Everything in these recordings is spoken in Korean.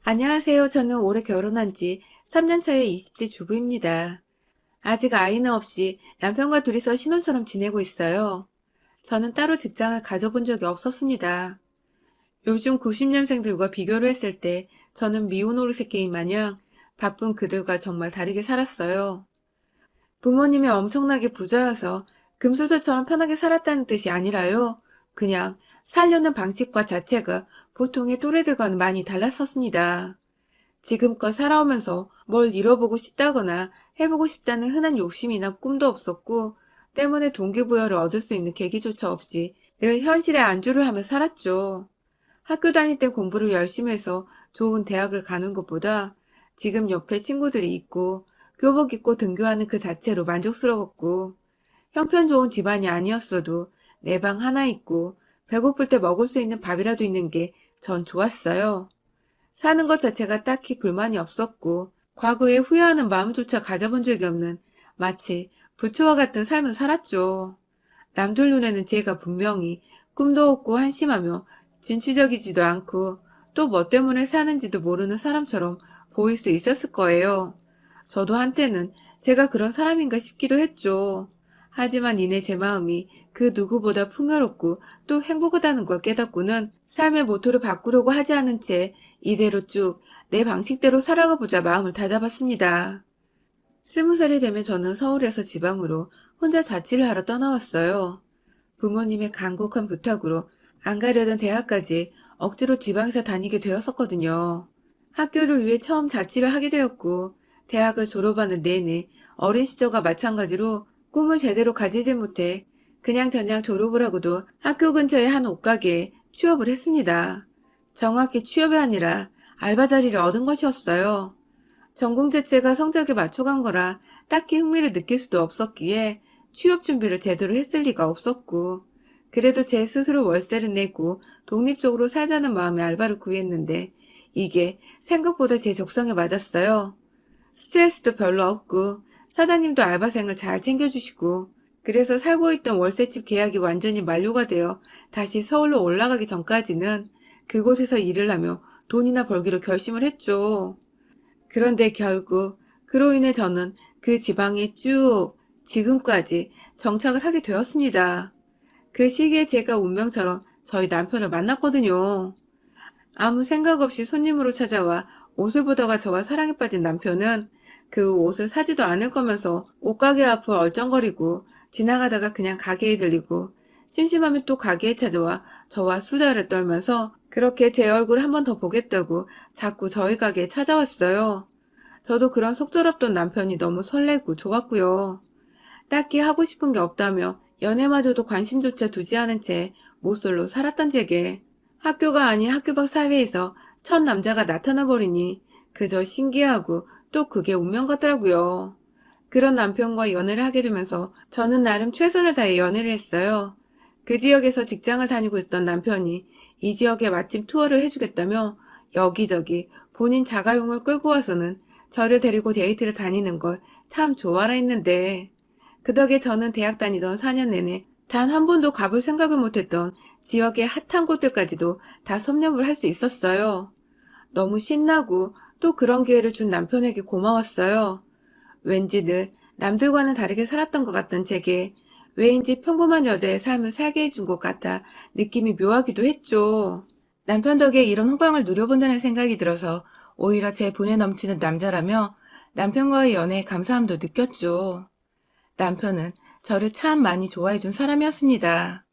안녕하세요. 저는 올해 결혼한 지 3년 차의 20대 주부입니다. 아직 아이는 없이 남편과 둘이서 신혼처럼 지내고 있어요. 저는 따로 직장을 가져본 적이 없었습니다. 요즘 90년생들과 비교를 했을 때 저는 미운 오르새끼인 마냥 바쁜 그들과 정말 다르게 살았어요. 부모님이 엄청나게 부자여서 금수저처럼 편하게 살았다는 뜻이 아니라요. 그냥 살려는 방식과 자체가 보통의 또래들과는 많이 달랐었습니다. 지금껏 살아오면서 뭘 잃어보고 싶다거나 해보고 싶다는 흔한 욕심이나 꿈도 없었고, 때문에 동기부여를 얻을 수 있는 계기조차 없이 늘 현실에 안주를 하며 살았죠. 학교 다닐 땐 공부를 열심히 해서 좋은 대학을 가는 것보다 지금 옆에 친구들이 있고 교복 입고 등교하는 그 자체로 만족스러웠고, 형편 좋은 집안이 아니었어도 내 방 하나 있고 배고플 때 먹을 수 있는 밥이라도 있는 게 전 좋았어요. 사는 것 자체가 딱히 불만이 없었고 과거에 후회하는 마음조차 가져본 적이 없는 마치 부처와 같은 삶을 살았죠. 남들 눈에는 제가 분명히 꿈도 없고 한심하며 진취적이지도 않고 또 뭐 때문에 사는지도 모르는 사람처럼 보일 수 있었을 거예요. 저도 한때는 제가 그런 사람인가 싶기도 했죠. 하지만 이내 제 마음이 그 누구보다 풍요롭고 또 행복하다는 걸 깨닫고는 삶의 모토를 바꾸려고 하지 않은 채 이대로 쭉 내 방식대로 살아가 보자 마음을 다잡았습니다. 20살이 되면 저는 서울에서 지방으로 혼자 자취를 하러 떠나왔어요. 부모님의 간곡한 부탁으로 안 가려던 대학까지 억지로 지방에서 다니게 되었었거든요. 학교를 위해 처음 자취를 하게 되었고, 대학을 졸업하는 내내 어린 시절과 마찬가지로 꿈을 제대로 가지지 못해 그냥저냥 졸업을 하고도 학교 근처의 한 옷가게에 취업을 했습니다. 정확히 취업이 아니라 알바 자리를 얻은 것이었어요. 전공 자체가 성적에 맞춰간 거라 딱히 흥미를 느낄 수도 없었기에 취업 준비를 제대로 했을 리가 없었고, 그래도 제 스스로 월세를 내고 독립적으로 살자는 마음에 알바를 구했는데 이게 생각보다 제 적성에 맞았어요. 스트레스도 별로 없고 사장님도 알바생을 잘 챙겨주시고, 그래서 살고 있던 월세집 계약이 완전히 만료가 되어 다시 서울로 올라가기 전까지는 그곳에서 일을 하며 돈이나 벌기로 결심을 했죠. 그런데 결국 그로 인해 저는 그 지방에 쭉 지금까지 정착을 하게 되었습니다. 그 시기에 제가 운명처럼 저희 남편을 만났거든요. 아무 생각 없이 손님으로 찾아와 옷을 보다가 저와 사랑에 빠진 남편은 그 옷을 사지도 않을 거면서 옷가게 앞을 얼쩡거리고 지나가다가 그냥 가게에 들리고 심심하면 또 가게에 찾아와 저와 수다를 떨면서 그렇게 제 얼굴 한 번 더 보겠다고 자꾸 저희 가게에 찾아왔어요. 저도 그런 속절없던 남편이 너무 설레고 좋았고요. 딱히 하고 싶은 게 없다며 연애마저도 관심조차 두지 않은 채 모쏠로 살았던 제게 학교가 아닌 학교 밖 사회에서 첫 남자가 나타나 버리니 그저 신기하고 또 그게 운명 같더라고요. 그런 남편과 연애를 하게 되면서 저는 나름 최선을 다해 연애를 했어요. 그 지역에서 직장을 다니고 있던 남편이 이 지역에 맛집 투어를 해주겠다며 여기저기 본인 자가용을 끌고 와서는 저를 데리고 데이트를 다니는 걸 참 좋아라 했는데, 그 덕에 저는 대학 다니던 4년 내내 단 한 번도 가볼 생각을 못했던 지역의 핫한 곳들까지도 다 섭렵을 할 수 있었어요. 너무 신나고 또 그런 기회를 준 남편에게 고마웠어요. 왠지 늘 남들과는 다르게 살았던 것 같던 제게 왜인지 평범한 여자의 삶을 살게 해준 것 같아 느낌이 묘하기도 했죠. 남편 덕에 이런 호강을 누려본다는 생각이 들어서 오히려 제 분에 넘치는 남자라며 남편과의 연애에 감사함도 느꼈죠. 남편은 저를 참 많이 좋아해준 사람이었습니다.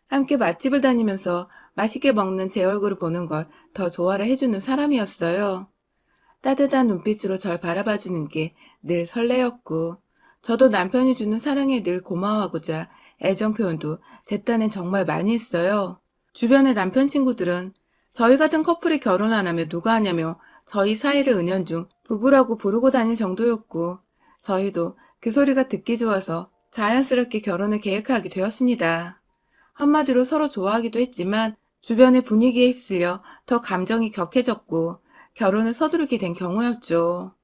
함께 맛집을 다니면서 맛있게 먹는 제 얼굴을 보는 걸 더 좋아라 해주는 사람이었어요. 따뜻한 눈빛으로 절 바라봐주는 게 늘 설레였고, 저도 남편이 주는 사랑에 늘 고마워하고자 애정 표현도 제 딴엔 정말 많이 했어요. 주변의 남편 친구들은 저희 같은 커플이 결혼 안 하면 누가 하냐며 저희 사이를 은연중 부부라고 부르고 다닐 정도였고, 저희도 그 소리가 듣기 좋아서 자연스럽게 결혼을 계획하게 되었습니다. 한마디로 서로 좋아하기도 했지만 주변의 분위기에 휩쓸려 더 감정이 격해졌고 결혼을 서두르게 된 경우였죠.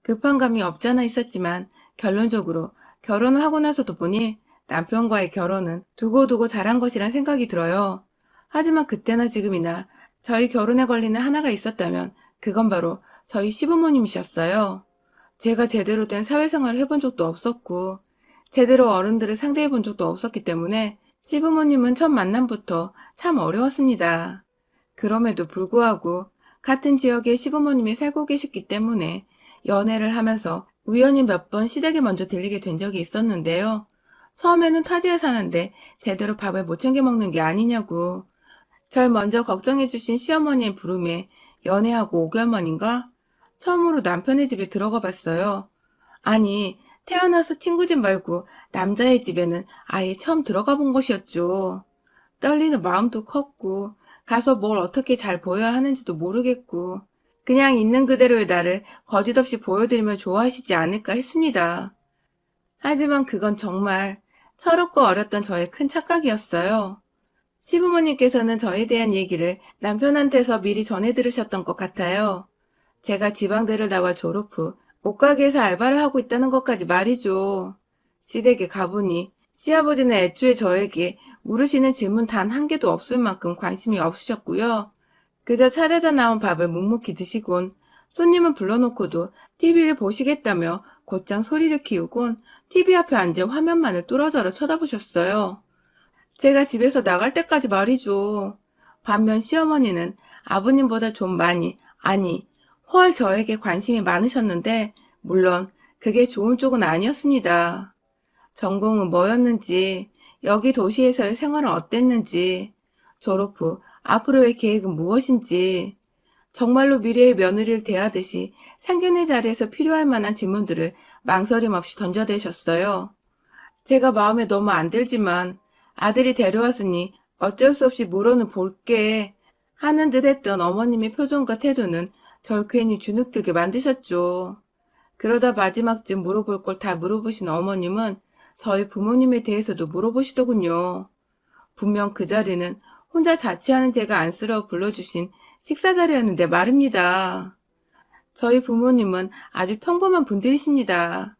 급한 감이 없잖아 있었지만 결론적으로 결혼을 하고 나서도 보니 남편과의 결혼은 두고두고 잘한 것이란 생각이 들어요. 하지만 그때나 지금이나 저희 결혼에 걸리는 하나가 있었다면 그건 바로 저희 시부모님이셨어요. 제가 제대로 된 사회생활을 해본 적도 없었고, 제대로 어른들을 상대해 본 적도 없었기 때문에 시부모님은 첫 만남부터 참 어려웠습니다. 그럼에도 불구하고 같은 지역에 시부모님이 살고 계셨기 때문에 연애를 하면서 우연히 몇 번 시댁에 먼저 들리게 된 적이 있었는데요. 처음에는 타지에 사는데 제대로 밥을 못 챙겨 먹는 게 아니냐고 절 먼저 걱정해주신 시어머니의 부름에 연애하고 5개월 만인가 처음으로 남편의 집에 들어가 봤어요. 아니, 태어나서 친구 집 말고 남자의 집에는 아예 처음 들어가 본 것이었죠. 떨리는 마음도 컸고, 가서 뭘 어떻게 잘 보여야 하는지도 모르겠고, 그냥 있는 그대로의 나를 거짓없이 보여드리면 좋아하시지 않을까 했습니다. 하지만 그건 정말 철없고 어렸던 저의 큰 착각이었어요. 시부모님께서는 저에 대한 얘기를 남편한테서 미리 전해 들으셨던 것 같아요. 제가 지방대를 나와 졸업 후 옷가게에서 알바를 하고 있다는 것까지 말이죠. 시댁에 가보니 시아버지는 애초에 저에게 물으시는 질문 단 한 개도 없을 만큼 관심이 없으셨고요. 그저 차려져 나온 밥을 묵묵히 드시곤 손님을 불러놓고도 TV를 보시겠다며 곧장 소리를 키우곤 TV 앞에 앉아 화면만을 뚫어져라 쳐다보셨어요. 제가 집에서 나갈 때까지 말이죠. 반면 시어머니는 아버님보다 좀 많이, 아니, 훨 저에게 관심이 많으셨는데, 물론 그게 좋은 쪽은 아니었습니다. 전공은 뭐였는지, 여기 도시에서의 생활은 어땠는지, 졸업 후 앞으로의 계획은 무엇인지, 정말로 미래의 며느리를 대하듯이 상견례 자리에서 필요할 만한 질문들을 망설임 없이 던져대셨어요. 제가 마음에 너무 안 들지만 아들이 데려왔으니 어쩔 수 없이 물어는 볼게 하는 듯 했던 어머님의 표정과 태도는 절 괜히 주눅들게 만드셨죠. 그러다 마지막쯤 물어볼 걸 다 물어보신 어머님은 저희 부모님에 대해서도 물어보시더군요. 분명 그 자리는 혼자 자취하는 제가 안쓰러워 불러주신 식사 자리였는데 말입니다. 저희 부모님은 아주 평범한 분들이십니다.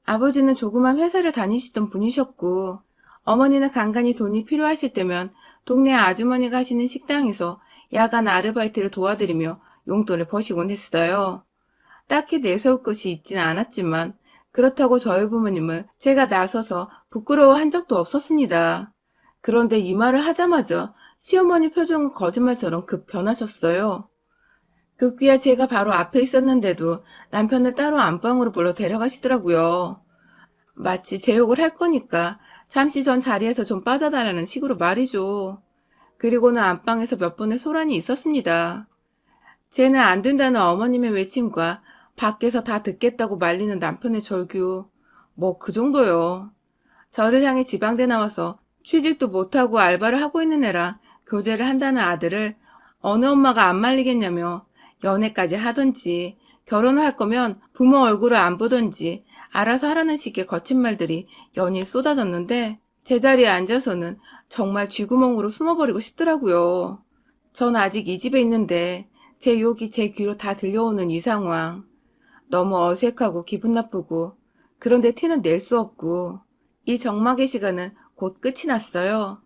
아버지는 조그만 회사를 다니시던 분이셨고, 어머니는 간간히 돈이 필요하실 때면 동네 아주머니가 하시는 식당에서 야간 아르바이트를 도와드리며 용돈을 버시곤 했어요. 딱히 내세울 것이 있지는 않았지만, 그렇다고 저희 부모님을 제가 나서서 부끄러워한 적도 없었습니다. 그런데 이 말을 하자마자 시어머니 표정은 거짓말처럼 급 변하셨어요. 급기야 제가 바로 앞에 있었는데도 남편을 따로 안방으로 불러 데려가시더라고요. 마치 제 욕을 할 거니까 잠시 전 자리에서 좀 빠져달라는 식으로 말이죠. 그리고는 안방에서 몇 번의 소란이 있었습니다. 쟤는 안 된다는 어머님의 외침과 밖에서 다 듣겠다고 말리는 남편의 절규. 뭐 그 정도요. 저를 향해 지방대 나와서 취직도 못하고 알바를 하고 있는 애랑 교제를 한다는 아들을 어느 엄마가 안 말리겠냐며 연애까지 하던지 결혼을 할 거면 부모 얼굴을 안 보던지 알아서 하라는 식의 거친 말들이 연일 쏟아졌는데 제 자리에 앉아서는 정말 쥐구멍으로 숨어버리고 싶더라고요. 전 아직 이 집에 있는데 제 욕이 제 귀로 다 들려오는 이 상황. 너무 어색하고 기분 나쁘고 그런데 티는 낼 수 없고 이 적막의 시간은 곧 끝이 났어요.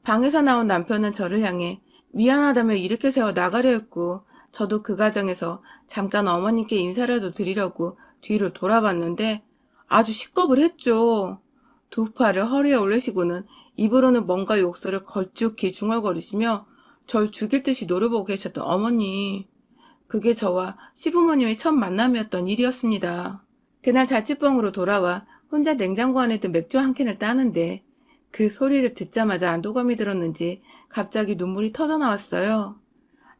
방에서 나온 남편은 저를 향해 미안하다며 일으켜 세워 나가려 했고 저도 그 과정에서 잠깐 어머니께 인사라도 드리려고 뒤를 돌아봤는데 아주 식겁을 했죠. 두 팔을 허리에 올리시고는 입으로는 뭔가 욕설을 걸쭉히 중얼거리시며 절 죽일 듯이 노려보고 계셨던 어머니. 그게 저와 시부모님의 첫 만남이었던 일이었습니다. 그날 자취방으로 돌아와 혼자 냉장고 안에 든 맥주 한 캔을 따는데 그 소리를 듣자마자 안도감이 들었는지 갑자기 눈물이 터져나왔어요.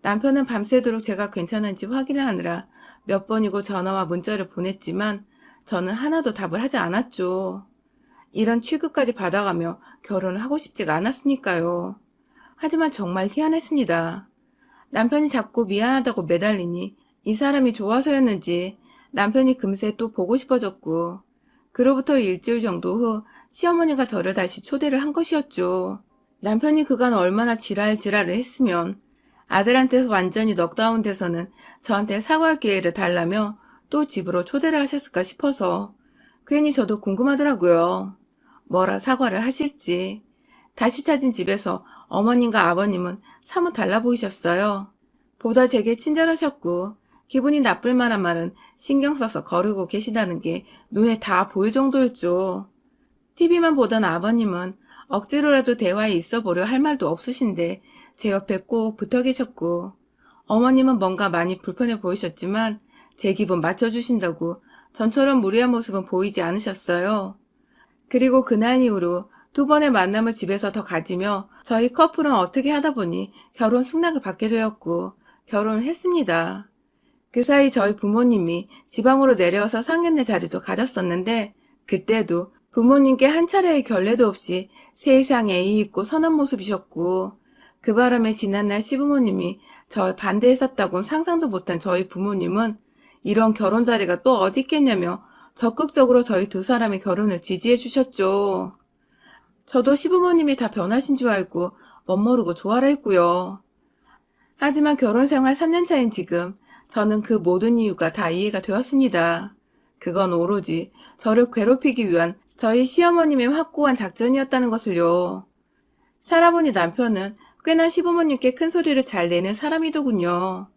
남편은 밤새도록 제가 괜찮은지 확인을 하느라 몇 번이고 전화와 문자를 보냈지만 저는 하나도 답을 하지 않았죠. 이런 취급까지 받아가며 결혼을 하고 싶지가 않았으니까요. 하지만 정말 희한했습니다. 남편이 자꾸 미안하다고 매달리니 이 사람이 좋아서였는지 남편이 금세 또 보고 싶어졌고 그로부터 일주일 정도 후 시어머니가 저를 다시 초대를 한 것이었죠. 남편이 그간 얼마나 지랄을 했으면 아들한테서 완전히 넉다운 돼서는 저한테 사과할 기회를 달라며 또 집으로 초대를 하셨을까 싶어서 괜히 저도 궁금하더라고요. 뭐라 사과를 하실지. 다시 찾은 집에서 어머님과 아버님은 사뭇 달라 보이셨어요. 보다 제게 친절하셨고 기분이 나쁠 만한 말은 신경 써서 거르고 계시다는 게 눈에 다 보일 정도였죠. TV만 보던 아버님은 억지로라도 대화에 있어 보려 할 말도 없으신데 제 옆에 꼭 붙어 계셨고, 어머님은 뭔가 많이 불편해 보이셨지만 제 기분 맞춰주신다고 전처럼 무리한 모습은 보이지 않으셨어요. 그리고 그날 이후로 두 번의 만남을 집에서 더 가지며 저희 커플은 어떻게 하다 보니 결혼 승낙을 받게 되었고 결혼을 했습니다. 그 사이 저희 부모님이 지방으로 내려와서 상견례 자리도 가졌었는데 그때도 부모님께 한 차례의 결례도 없이 세상 예의 있고 선한 모습이셨고, 그 바람에 지난날 시부모님이 절 반대했었다고는 상상도 못한 저희 부모님은 이런 결혼 자리가 또 어디 있겠냐며 적극적으로 저희 두 사람의 결혼을 지지해 주셨죠. 저도 시부모님이 다 변하신 줄 알고 멋모르고 좋아라 했고요. 하지만 결혼 생활 3년 차인 지금 저는 그 모든 이유가 다 이해가 되었습니다. 그건 오로지 저를 괴롭히기 위한 저희 시어머님의 확고한 작전이었다는 것을요. 살아보니 남편은 꽤나 시부모님께 큰 소리를 잘 내는 사람이더군요.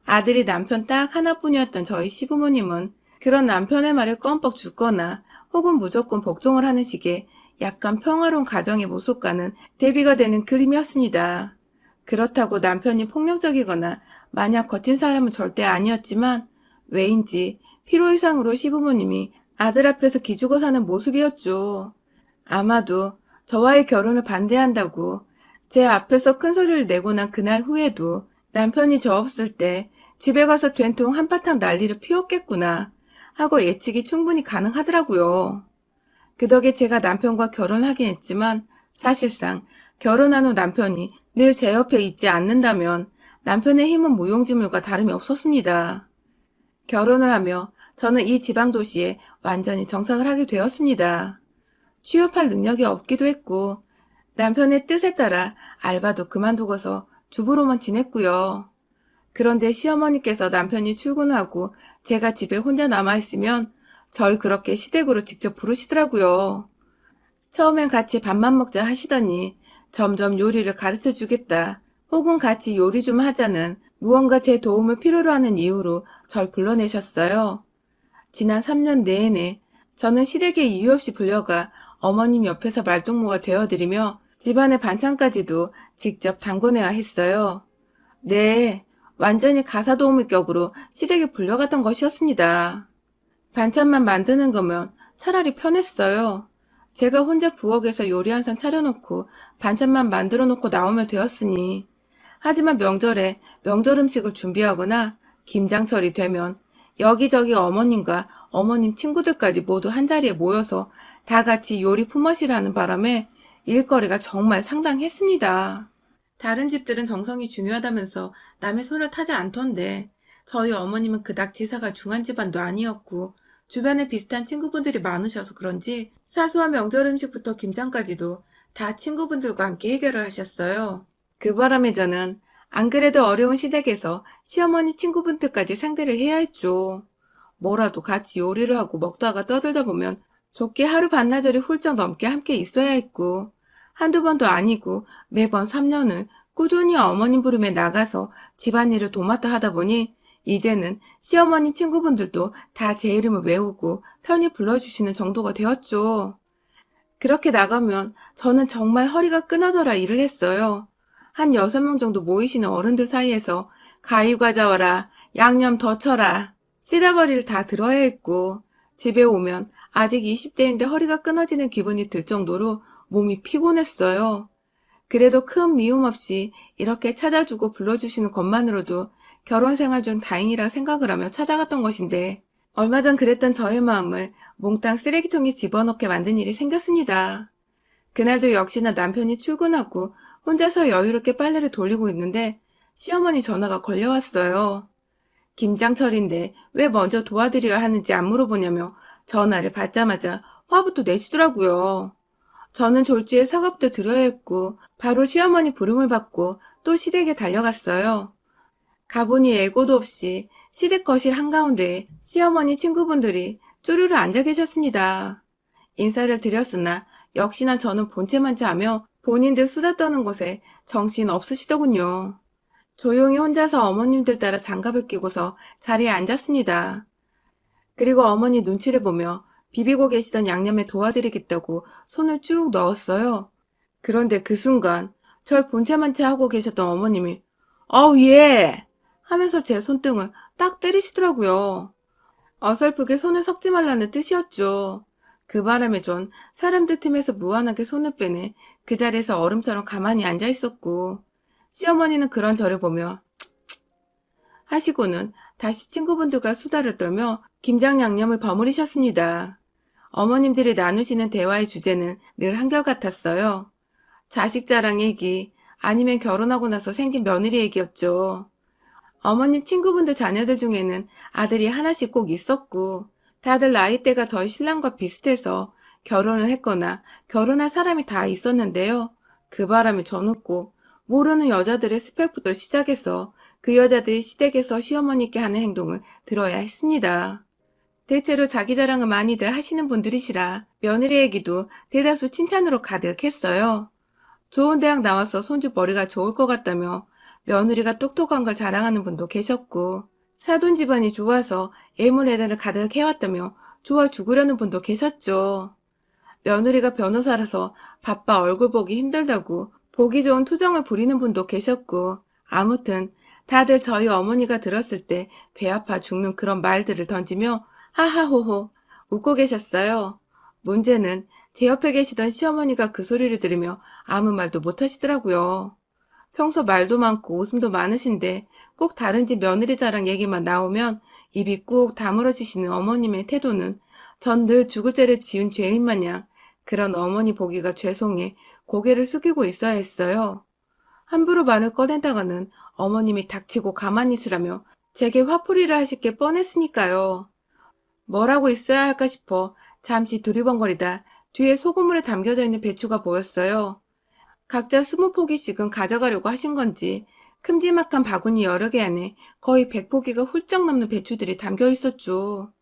아들이 남편 딱 하나뿐이었던 저희 시부모님은 그런 남편의 말을 껌뻑 죽거나 혹은 무조건 복종을 하는 식의 약간 평화로운 가정의 모습과는 대비가 되는 그림이었습니다. 그렇다고 남편이 폭력적이거나 마냥 거친 사람은 절대 아니었지만 왜인지 필요 이상으로 시부모님이 아들 앞에서 기죽어 사는 모습이었죠. 아마도 저와의 결혼을 반대한다고 제 앞에서 큰 소리를 내고 난 그날 후에도 남편이 저 없을 때 집에 가서 된통 한바탕 난리를 피웠겠구나 하고 예측이 충분히 가능하더라고요. 그 덕에 제가 남편과 결혼하긴 했지만 사실상 결혼한 후 남편이 늘 제 옆에 있지 않는다면 남편의 힘은 무용지물과 다름이 없었습니다. 결혼을 하며 저는 이 지방도시에 완전히 정착을 하게 되었습니다. 취업할 능력이 없기도 했고 남편의 뜻에 따라 알바도 그만두고서 주부로만 지냈고요. 그런데 시어머니께서 남편이 출근하고 제가 집에 혼자 남아있으면 절 그렇게 시댁으로 직접 부르시더라고요. 처음엔 같이 밥만 먹자 하시더니 점점 요리를 가르쳐 주겠다, 혹은 같이 요리 좀 하자는 무언가 제 도움을 필요로 하는 이유로 절 불러내셨어요. 지난 3년 내내 저는 시댁에 이유 없이 불려가 어머님 옆에서 말동무가 되어드리며 집안의 반찬까지도 직접 담궈내야 했어요. 네, 완전히 가사도우미 격으로 시댁에 불려갔던 것이었습니다. 반찬만 만드는 거면 차라리 편했어요. 제가 혼자 부엌에서 요리 한 상 차려놓고 반찬만 만들어 놓고 나오면 되었으니. 하지만 명절에 명절 음식을 준비하거나 김장철이 되면 여기저기 어머님과 어머님 친구들까지 모두 한자리에 모여서 다 같이 요리 품앗이라는 바람에 일거리가 정말 상당했습니다. 다른 집들은 정성이 중요하다면서 남의 손을 타지 않던데 저희 어머님은 그닥 제사가 중한 집안도 아니었고 주변에 비슷한 친구분들이 많으셔서 그런지 사소한 명절 음식부터 김장까지도 다 친구분들과 함께 해결을 하셨어요. 그 바람에 저는 안 그래도 어려운 시댁에서 시어머니 친구분들까지 상대를 해야 했죠. 뭐라도 같이 요리를 하고 먹다가 떠들다 보면 좋게 하루 반나절이 훌쩍 넘게 함께 있어야 했고, 한두 번도 아니고 매번 3년을 꾸준히 어머님 부름에 나가서 집안일을 도맡아 하다 보니 이제는 시어머님 친구분들도 다 제 이름을 외우고 편히 불러주시는 정도가 되었죠. 그렇게 나가면 저는 정말 허리가 끊어져라 일을 했어요. 한 6명 정도 모이시는 어른들 사이에서 가위 가져와라, 양념 더 쳐라, 쓰다버리를 다 들어야 했고, 집에 오면 아직 20대인데 허리가 끊어지는 기분이 들 정도로 몸이 피곤했어요. 그래도 큰 미움 없이 이렇게 찾아주고 불러주시는 것만으로도 결혼 생활 중 다행이라 생각을 하며 찾아갔던 것인데, 얼마 전 그랬던 저의 마음을 몽땅 쓰레기통에 집어넣게 만든 일이 생겼습니다. 그날도 역시나 남편이 출근하고 혼자서 여유롭게 빨래를 돌리고 있는데 시어머니 전화가 걸려왔어요. 김장철인데 왜 먼저 도와드려야 하는지 안 물어보냐며 전화를 받자마자 화부터 내시더라고요. 저는 졸지에 사과부터 드려야 했고 바로 시어머니 부름을 받고 또 시댁에 달려갔어요. 가보니 예고도 없이 시댁 거실 한가운데에 시어머니 친구분들이 쪼르르 앉아 계셨습니다. 인사를 드렸으나 역시나 저는 본체만치 하며 본인들 수다 떠는 곳에 정신 없으시더군요. 조용히 혼자서 어머님들 따라 장갑을 끼고서 자리에 앉았습니다. 그리고 어머니 눈치를 보며 비비고 계시던 양념에 도와드리겠다고 손을 쭉 넣었어요. 그런데 그 순간 절 본체만체 하고 계셨던 어머님이 "어우 예!" 하면서 제 손등을 딱 때리시더라고요. 어설프게 손을 섞지 말라는 뜻이었죠. 그 바람에 전 사람들 틈에서 무한하게 손을 빼내 그 자리에서 얼음처럼 가만히 앉아 있었고, 시어머니는 그런 저를 보며 하시고는 다시 친구분들과 수다를 떨며 김장 양념을 버무리셨습니다. 어머님들이 나누시는 대화의 주제는 늘 한결같았어요. 자식 자랑 얘기, 아니면 결혼하고 나서 생긴 며느리 얘기였죠. 어머님 친구분들 자녀들 중에는 아들이 하나씩 꼭 있었고, 다들 나이대가 저희 신랑과 비슷해서 결혼을 했거나 결혼할 사람이 다 있었는데요. 그 바람에 저는 꼭 모르는 여자들의 스펙부터 시작해서 그 여자들이 시댁에서 시어머니께 하는 행동을 들어야 했습니다. 대체로 자기 자랑을 많이들 하시는 분들이시라 며느리 얘기도 대다수 칭찬으로 가득했어요. 좋은 대학 나와서 손주 머리가 좋을 것 같다며 며느리가 똑똑한 걸 자랑하는 분도 계셨고, 사돈 집안이 좋아서 애물애단을 가득 해왔다며 좋아 죽으려는 분도 계셨죠. 며느리가 변호사라서 바빠 얼굴 보기 힘들다고 보기 좋은 투정을 부리는 분도 계셨고, 아무튼 다들 저희 어머니가 들었을 때 배 아파 죽는 그런 말들을 던지며 하하호호 웃고 계셨어요. 문제는 제 옆에 계시던 시어머니가 그 소리를 들으며 아무 말도 못 하시더라고요. 평소 말도 많고 웃음도 많으신데 꼭 다른 집 며느리 자랑 얘기만 나오면 입이 꾹 다물어지시는 어머님의 태도는 전 늘 죽을 죄를 지은 죄인 마냥 그런 어머니 보기가 죄송해 고개를 숙이고 있어야 했어요. 함부로 말을 꺼낸다가는 어머님이 닥치고 가만히 있으라며 제게 화풀이를 하실 게 뻔했으니까요. 뭘 하고 있어야 할까 싶어 잠시 두리번거리다 뒤에 소금물에 담겨져 있는 배추가 보였어요. 각자 20포기씩은 가져가려고 하신 건지 큼지막한 바구니 여러 개 안에 거의 100포기가 훌쩍 넘는 배추들이 담겨 있었죠.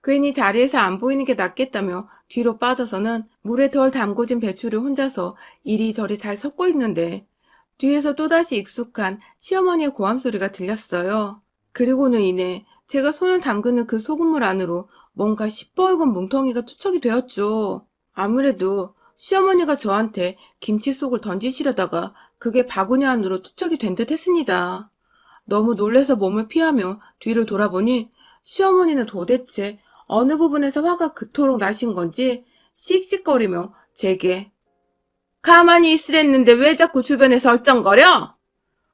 괜히 자리에서 안 보이는 게 낫겠다며 뒤로 빠져서는 물에 덜 담궈진 배추를 혼자서 이리저리 잘 섞고 있는데, 뒤에서 또다시 익숙한 시어머니의 고함 소리가 들렸어요. 그리고는 이내 제가 손을 담그는 그 소금물 안으로 뭔가 시뻘건 뭉텅이가 투척이 되었죠. 아무래도 시어머니가 저한테 김치 속을 던지시려다가 그게 바구니 안으로 투척이 된 듯 했습니다. 너무 놀라서 몸을 피하며 뒤를 돌아보니 시어머니는 도대체 어느 부분에서 화가 그토록 나신 건지 씩씩거리며 제게 "가만히 있으랬는데 왜 자꾸 주변에 설정거려?"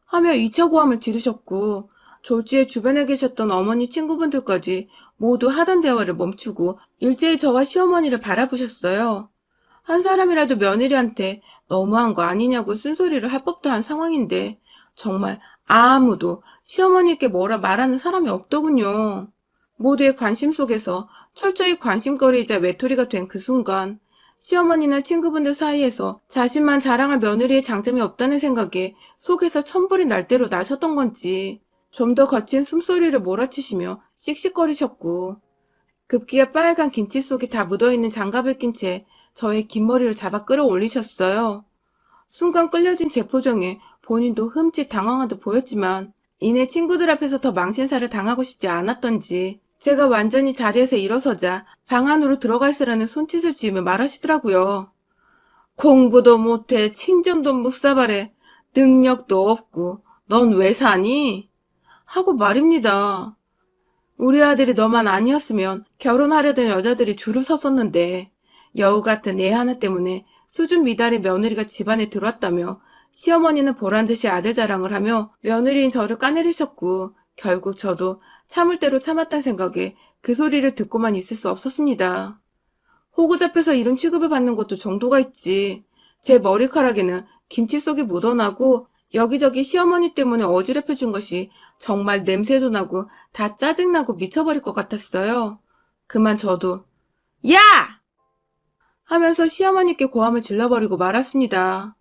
하며 2차 고함을 지르셨고, 졸지에 주변에 계셨던 어머니 친구분들까지 모두 하던 대화를 멈추고 일제히 저와 시어머니를 바라보셨어요. 한 사람이라도 며느리한테 너무한 거 아니냐고 쓴소리를 할 법도 한 상황인데 정말 아무도 시어머니께 뭐라 말하는 사람이 없더군요. 모두의 관심 속에서 철저히 관심거리이자 외톨이가 된 그 순간, 시어머니는 친구분들 사이에서 자신만 자랑할 며느리의 장점이 없다는 생각에 속에서 천불이 날 대로 나셨던 건지 좀 더 거친 숨소리를 몰아치시며 씩씩거리셨고, 급기야 빨간 김치 속에 다 묻어있는 장갑을 낀 채 저의 긴 머리를 잡아 끌어올리셨어요. 순간 끌려진 제 표정에 본인도 흠칫 당황한 듯 보였지만 이내 친구들 앞에서 더 망신살을 당하고 싶지 않았던지 제가 완전히 자리에서 일어서자 방 안으로 들어가 있으라는 손짓을 지으며 말하시더라고요. "공부도 못해 친정도 묵사발해 능력도 없고 넌 왜 사니?" 하고 말입니다. 우리 아들이 너만 아니었으면 결혼하려던 여자들이 줄을 섰었는데 여우 같은 애 하나 때문에 수준 미달의 며느리가 집안에 들어왔다며 시어머니는 보란듯이 아들 자랑을 하며 며느리인 저를 까내리셨고, 결국 저도 참을 대로 참았단 생각에 그 소리를 듣고만 있을 수 없었습니다. 호구 잡혀서 이런 취급을 받는 것도 정도가 있지. 제 머리카락에는 김치 속이 묻어나고 여기저기 시어머니 때문에 어지럽혀진 것이 정말 냄새도 나고 다 짜증나고 미쳐버릴 것 같았어요. 그만 저도 "야!" 하면서 시어머니께 고함을 질러버리고 말았습니다.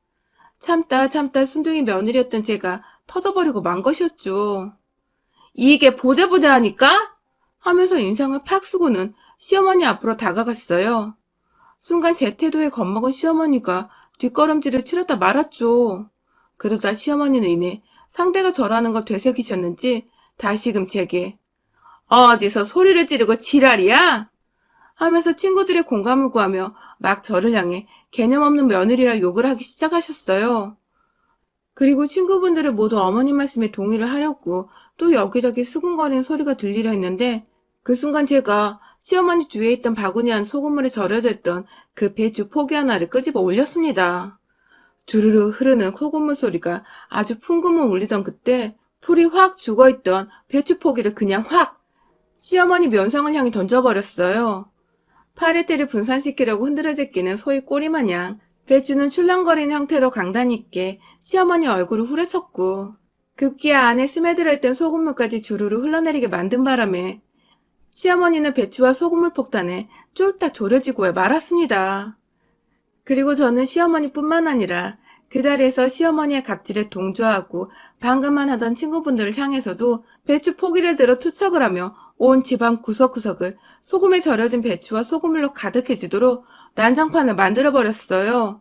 참다 참다 순둥이 며느리였던 제가 터져버리고 만 것이었죠. "이게 보자보자 하니까?" 하면서 인상을 팍 쓰고는 시어머니 앞으로 다가갔어요. 순간 제 태도에 겁먹은 시어머니가 뒷걸음질을 치렀다 말았죠. 그러다 시어머니는 이내 상대가 저라는 걸 되새기셨는지 다시금 제게 어디서 소리를 지르고 지랄이야? 하면서 친구들의 공감을 구하며 막 저를 향해 개념 없는 며느리라 욕을 하기 시작하셨어요. 그리고 친구분들은 모두 어머님 말씀에 동의를 하려고 또 여기저기 수근거리는 소리가 들리려 했는데 그 순간 제가 시어머니 뒤에 있던 바구니 안 소금물에 절여져 있던 그 배추 포기 하나를 끄집어 올렸습니다. 주르르 흐르는 소금물 소리가 아주 풍금을 울리던 그때 풀이 확 죽어있던 배추 포기를 그냥 확 시어머니 면상을 향해 던져버렸어요. 파리떼를 분산시키려고 흔들어 제끼는 소의 꼬리마냥 배추는 출렁거리는 형태로 강단 있게 시어머니 얼굴을 후려쳤고 급기야 안에 스며들어 있던 소금물까지 주르르 흘러내리게 만든 바람에 시어머니는 배추와 소금물 폭탄에 쫄딱 졸여지고 말았습니다. 그리고 저는 시어머니뿐만 아니라 그 자리에서 시어머니의 갑질에 동조하고 방금만 하던 친구분들을 향해서도 배추 포기를 들어 투척을 하며 온 집안 구석구석을 소금에 절여진 배추와 소금물로 가득해지도록 난장판을 만들어버렸어요.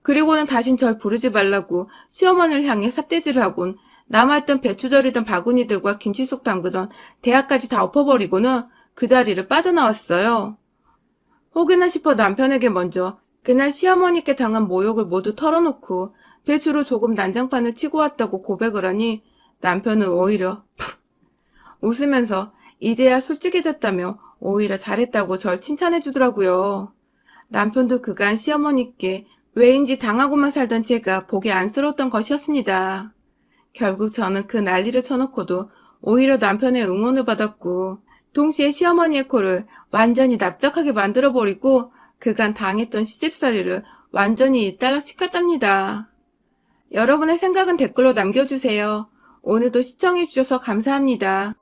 그리고는 다신 절 부르지 말라고 시어머니를 향해 삿대질을 하곤 남아있던 배추 절이던 바구니들과 김치 속 담그던 대야까지 다 엎어버리고는 그 자리를 빠져나왔어요. 혹여나 싶어 남편에게 먼저 그날 시어머니께 당한 모욕을 모두 털어놓고 배추로 조금 난장판을 치고 왔다고 고백을 하니 남편은 오히려 웃으면서 이제야 솔직해졌다며 오히려 잘했다고 절 칭찬해주더라고요. 남편도 그간 시어머니께 왜인지 당하고만 살던 제가 보기 안쓰러웠던 것이었습니다. 결국 저는 그 난리를 쳐놓고도 오히려 남편의 응원을 받았고 동시에 시어머니의 코를 완전히 납작하게 만들어버리고 그간 당했던 시집살이를 완전히 일단락시켰답니다. 여러분의 생각은 댓글로 남겨주세요. 오늘도 시청해주셔서 감사합니다.